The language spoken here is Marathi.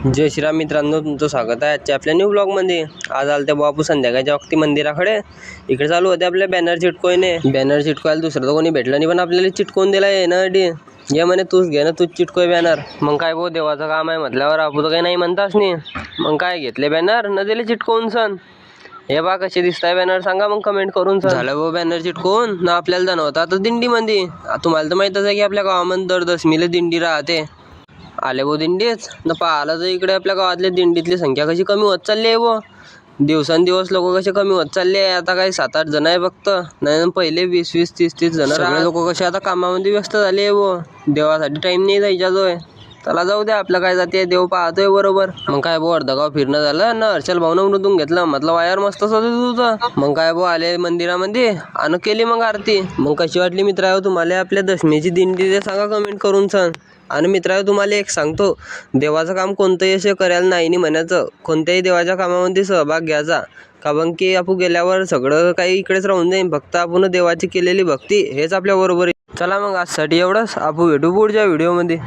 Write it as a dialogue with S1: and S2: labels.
S1: जय श्रीराम मित्रांनो, तुमचं स्वागत आहे आजच्या आपल्या न्यू ब्लॉगमध्ये। आज आलं त्या बापू संध्याकाळच्या वक्ती मंदिराकडे। इकडे चालू होते आपल्या बॅनर चिटकोयने। बॅनर चिटकवायला दुसरं तर कोणी भेटलं नाही, पण आपल्याला चिटकवून दिला आहे ना डी। ये म्हणे तूच घे ना, तूच चिटकोय बॅनर। मग काय भाऊ, देवाचं काम आहे म्हटल्यावर आपण तर काही नाही म्हणताच नाही। मग काय घेतले बॅनर न दिले चिटकवून सण। हे बा कसे दिसताय बॅनर, सांगा मग कमेंट करून सण। झालं भाऊ बॅनर चिटकवून ना, आपल्याला जाणवतं आता दिंडीमध्ये। तुम्हाला तर माहीतच आहे की आपल्या गावामध्ये दर दशमीला दिंडी राहते। आले वो दिंडीच न पाहिलं तर इकडे आपल्या गावातल्या दिंडीतली संख्या कशी कमी होत चालली आहे वो। दिवसांदिवस लोक कसे कमी होत चालले आहे। आता काही 7-8 जण आहे फक्त, नाही पहिले 20-20, 30-30 जण। सगळे लोक कसे आता कामामध्ये व्यस्त झाले आहे वो। देवासाठी टाइम नाही जायचा। त्याला जाऊ द्या, आपलं काय जाते, देव पाहतोय बरोबर। मग काय भाऊ, अर्ध गाव फिरणं झालं ना, हर्षल भाऊन मृदून घेतलं, म्हटलं वायर मस्तच होते तुझं। मग काय भाऊ, आले मंदिरामध्ये आणि केली मग आरती। मग कशी वाटली मित्रांनो तुम्हाला आपल्या दशमीची दिंडी, ते सांगा कमेंट करून सांग। आणि मित्रांनो तुम्हाला एक सांगतो, देवाचं काम कोणतंही असे करायला नाही म्हणायचं। कोणत्याही देवाच्या कामामध्ये सहभाग घ्यायचा, कारण की आपण गेल्यावर सगळं काही इकडेच राहून जाईल। फक्त आपण देवाची केलेली भक्ती हेच आपल्या बरोबर आहे। चला मग आजसाठी एवढंच, आपण भेटू पुढच्या व्हिडिओमध्ये।